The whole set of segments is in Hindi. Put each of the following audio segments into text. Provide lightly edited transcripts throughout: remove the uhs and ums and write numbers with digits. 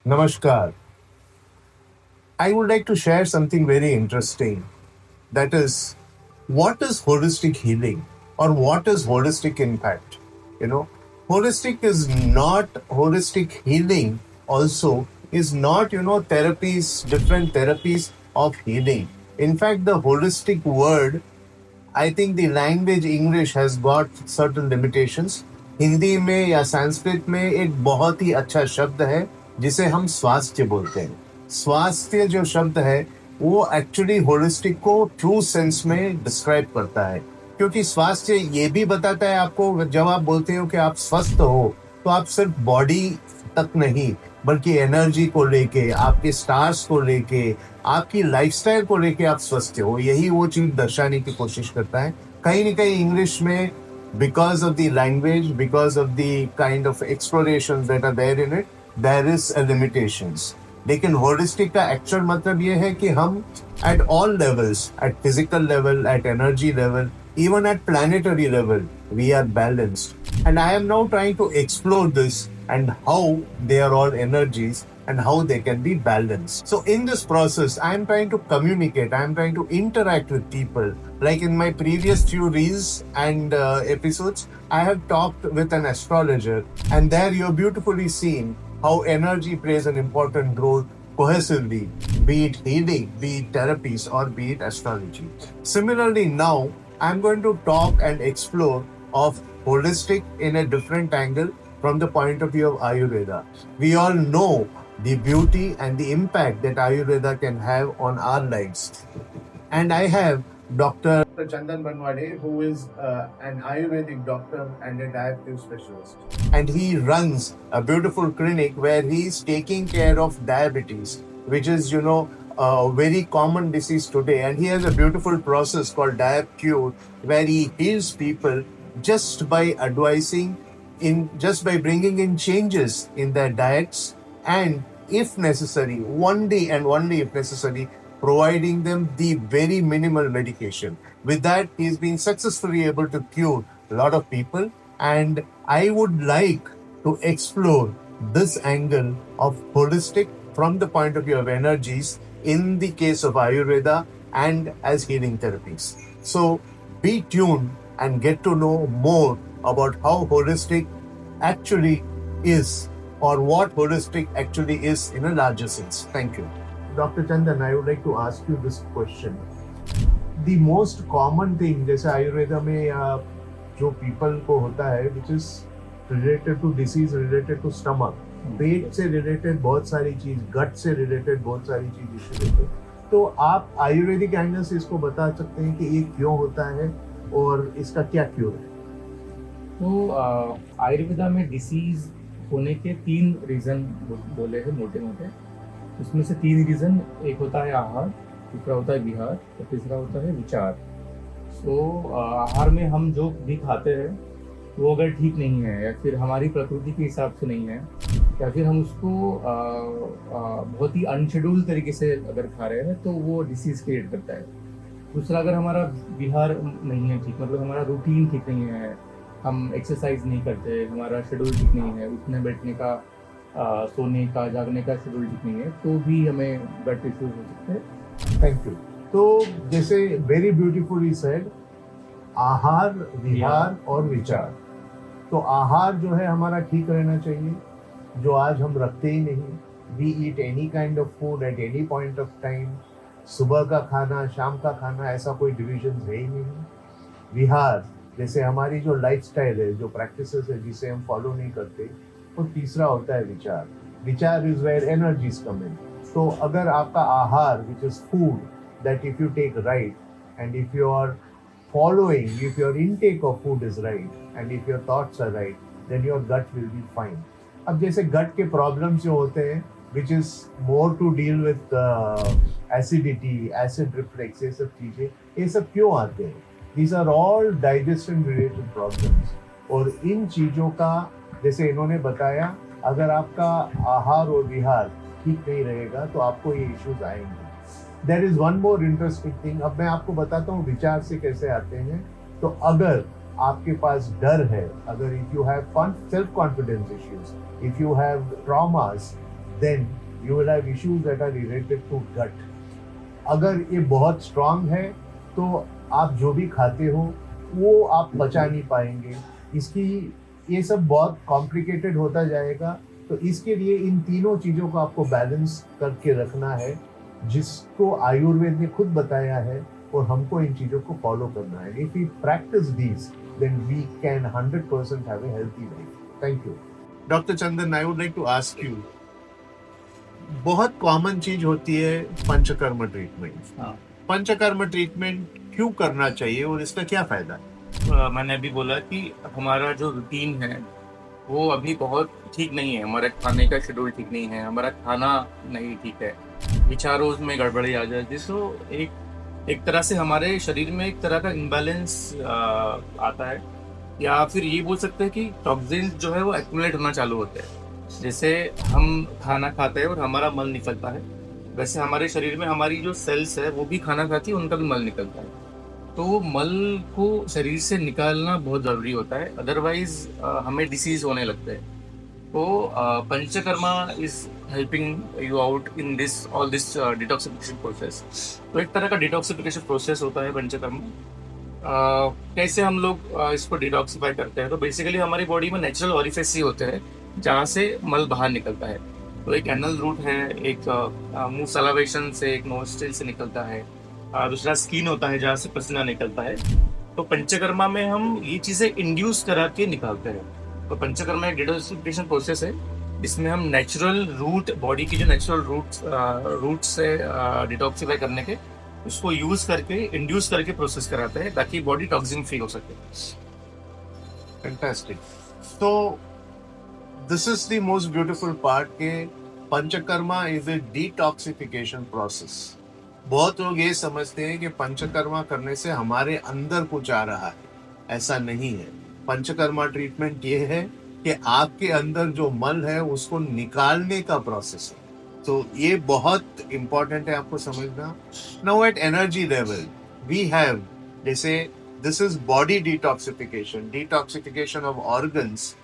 Namaskar. I would like to share something very interesting. That is, what is holistic healing or what is holistic impact? You know, holistic is not holistic healing, also is not, therapies, different therapies of healing. In fact, the holistic word, I think the language English has got certain limitations. Hindi में या संस्कृत में एक बहुत ही अच्छा शब्द है जिसे हम स्वास्थ्य बोलते हैं. स्वास्थ्य जो शब्द है वो एक्चुअली होलिस्टिक को ट्रू सेंस में डिस्क्राइब करता है, क्योंकि स्वास्थ्य ये भी बताता है आपको. जब आप बोलते हो कि आप स्वस्थ हो तो आप सिर्फ बॉडी तक नहीं बल्कि एनर्जी को लेके, आपके स्टार्स को लेके, आपकी लाइफस्टाइल को लेके आप स्वस्थ हो, यही वो चीज दर्शाने की कोशिश करता है. कहीं ना कहीं इंग्लिश में, because of the language, because of the kind of explorations that are there in it, there is a limitations. लेकिन होलिस्टिक का एक्चुअल मतलब ये है कि हम at all levels, at physical level, at energy level, even at planetary level, we are balanced. And I am now trying to explore this and how they are all energies and how they can be balanced. So in this process, I am trying to communicate, I am trying to interact with people. Like in my previous few reels and episodes, I have talked with an astrologer, and there you have beautifully seen how energy plays an important role cohesively, be it healing, be it therapies, or be it astrology. Similarly, now I'm going to talk and explore of holistic in a different angle from the point of view of Ayurveda. We all know the beauty and the impact that Ayurveda can have on our lives. And I have Dr. Chandan Banwade, who is an Ayurvedic doctor and a diabetes specialist. And he runs a beautiful clinic where he is taking care of diabetes, which is, a very common disease today. And he has a beautiful process called DiabCure, where he heals people just by advising, just by bringing in changes in their diets, and if necessary, only and only if necessary, providing them the very minimal medication. With that, he's been successfully able to cure a lot of people. And I would like to explore this angle of holistic from the point of view of energies in the case of Ayurveda and as healing therapies. So be tuned and get to know more about how holistic actually is, or what holistic actually is in a larger sense. Thank you. Dr. Chandan, I would like to ask you this question. The most common thing, जैसे आयुर्वेदा में या जो people को होता है, which is related to disease related to stomach, पेट से related बहुत सारी चीज, gut से related बहुत सारी चीज इश्यू होते हैं. तो आप आयुर्वेदिक एंगल से इसको बता सकते हैं कि ये क्यों होता है और इसका क्या क्योर है? तो आयुर्वेदा में डिसीज होने के 3 रीजन बोले हैं मोटे मोटे. उसमें से 3 रीजन, एक होता है आहार, दूसरा होता है विहार और तीसरा होता है विचार. आहार में हम जो भी खाते हैं वो अगर ठीक नहीं है या फिर हमारी प्रकृति के हिसाब से नहीं है या फिर हम उसको बहुत ही अनशेड्यूल तरीके से अगर खा रहे हैं तो वो डिसीज क्रिएट करता है. दूसरा, अगर हमारा विहार नहीं है ठीक, मतलब हमारा रूटीन ठीक नहीं है, हम एक्सरसाइज नहीं करते, हमारा शेड्यूल ठीक नहीं है, उठने बैठने का, सोने का, जागने का शेड्यूल ठीक नहीं है, तो भी हमें गट इश्यूज हो सकते हैं. Thank you. तो जैसे वेरी ब्यूटीफुली सेड, आहार, विहार और विचार. तो आहार जो है हमारा ठीक रहना चाहिए, जो आज हम रखते ही नहीं. We eat any kind of food at any point of time. सुबह का खाना, शाम का खाना, ऐसा कोई डिविजन है ही नहीं. विहार, जैसे हमारी जो लाइफस्टाइल है, जो प्रैक्टिसेस है जिसे हम फॉलो नहीं करते. और तीसरा होता है विचार. विचार is where energies come in. तो अगर आपका आहार, which is food, that if you take right and if you are following, if your intake of food is right and if your thoughts are right, then your gut will be fine. अब जैसे gut के problems जो होते हैं, which is more to deal with acidity, acid reflux, ये सब चीजें, ये सब क्यों आते हैं? These are all digestion related problems. और इन चीजों का, जैसे इन्होंने बताया, अगर आपका आहार और विहार ठीक नहीं रहेगा तो आपको ये इश्यूज आएंगे. There is one more interesting thing. अब मैं आपको बताता हूँ विचार से कैसे आते हैं. तो अगर आपके पास डर है, अगर if you have self confidence issues, if you have traumas, then you will have issues that are related to gut. अगर ये बहुत स्ट्रांग है तो आप जो भी खाते हो वो आप पचा नहीं पाएंगे, इसकी ये सब बहुत कॉम्प्लिकेटेड होता जाएगा। तो इसके लिए इन तीनों चीज़ों को आपको बैलेंस करके रखना है, जिसको आयुर्वेद ने खुद बताया है, और हमको इन चीज़ों को फॉलो करना है। If we practice these then we can 100% have a healthy life. Thank you. Doctor Chandan, I would like to ask you, बहुत कॉमन चीज होती है पंचकर्म ट्रीटमेंट। हाँ। पंचकर्म ट्रीटमेंट क्यों करना चाहिए और इसका क्या फायदा है? मैंने अभी बोला कि हमारा जो रूटीन है वो अभी बहुत ठीक नहीं है, हमारे खाने का शेड्यूल ठीक नहीं है, हमारा खाना नहीं ठीक है, विचारों में गड़बड़ी आ जाती है। तो एक तरह से हमारे शरीर में एक तरह का इम्बैलेंस आता है, या फिर ये बोल सकते हैं कि टॉक्सिन्स जो है वो एक्यूमुलेट होना चालू होते हैं। जैसे हम खाना खाते हैं और हमारा मल निकलता है, वैसे हमारे शरीर में हमारी जो सेल्स है वो भी खाना खाती है, उनका भी मल निकलता है। तो वो मल को शरीर से निकालना बहुत ज़रूरी होता है, अदरवाइज हमें डिसीज होने लगते हैं। तो panchakarma is helping you out in this all this detoxification process. तो एक तरह का डिटॉक्सिफिकेशन प्रोसेस होता है पंचकर्मा। कैसे हम लोग इसको डिटॉक्सिफाई करते हैं? तो बेसिकली हमारी बॉडी में नेचुरल ऑरिफिस ही होते हैं जहाँ से मल बाहर निकलता है। तो एक एनल रूट है, एक मुंह सलावेशन से, एक नोस्ट्रिल से निकलता है, दूसरा स्किन होता है जहाँ से पसीना निकलता है। तो पंचकर्मा में हम ये चीज़ें इंड्यूस करा के निकालते हैं। तो पंचकर्मा एक डिटॉक्सिफिकेशन प्रोसेस है जिसमें हम नेचुरल रूट, बॉडी की जो नेचुरल रूट से डिटॉक्सिफाई करने के उसको यूज करके इंड्यूस करके प्रोसेस कराते हैं ताकि बॉडी टॉक्सिन फ्री हो सके। फैंटास्टिक। तो this is the most beautiful part के panchakarma is a detoxification process. बहुत लोग ये समझते हैं कि पंचकर्मा करने से हमारे अंदर कुछ आ रहा है, ऐसा नहीं है। पंचकर्मा ट्रीटमेंट ये है कि आपके अंदर जो मल है उसको निकालने का प्रोसेस है। तो ये बहुत इंपॉर्टेंट है आपको समझना। Now at energy level we have, जैसे this is body detoxification of organs.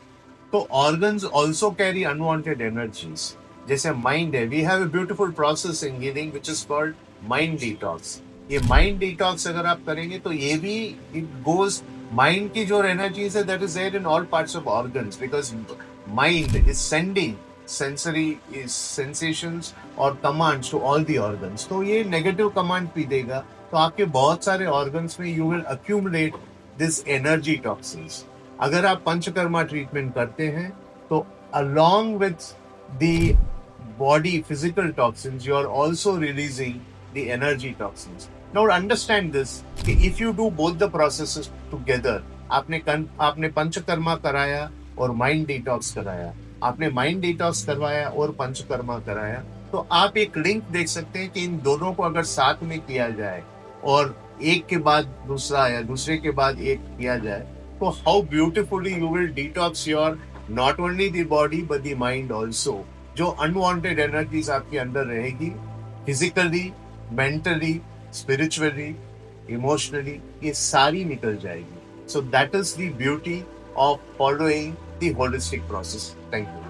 तो organs also carry unwanted energies. जैसे माइंड है, we have a beautiful process in healing which is called mind detox. ये माइंड डिटॉक्स अगर आप करेंगे तो ये भी इट गोज, माइंड की जो एनर्जीज है that is there in all parts of organs, because mind is sending sensory sensations और commands to all the organs. तो ये नेगेटिव कमांड भी देगा, तो आपके बहुत सारे ऑर्गन्स में you will accumulate this energy toxins. अगर आप पंचकर्मा ट्रीटमेंट करते हैं तो along with the body physical toxins, you are also releasing the energy toxins. Now understand this, कि if you do both the processes together, आपने पंचकर्मा कराया और माइंड डिटॉक्स कराया, आपने माइंड डिटॉक्स करवाया और पंचकर्मा कराया, तो आप एक लिंक देख सकते हैं कि इन दोनों को अगर साथ में किया जाए और एक के बाद दूसरा या दूसरे के बाद एक किया जाए, तो how beautifully you will detox your not only the body but the mind also. जो अनवांटेड एनर्जीज आपके अंदर रहेगी, फिजिकली, मेंटली, स्पिरिचुअली, इमोशनली, ये सारी निकल जाएगी। So that is the beauty of following the holistic process. Thank you.